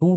2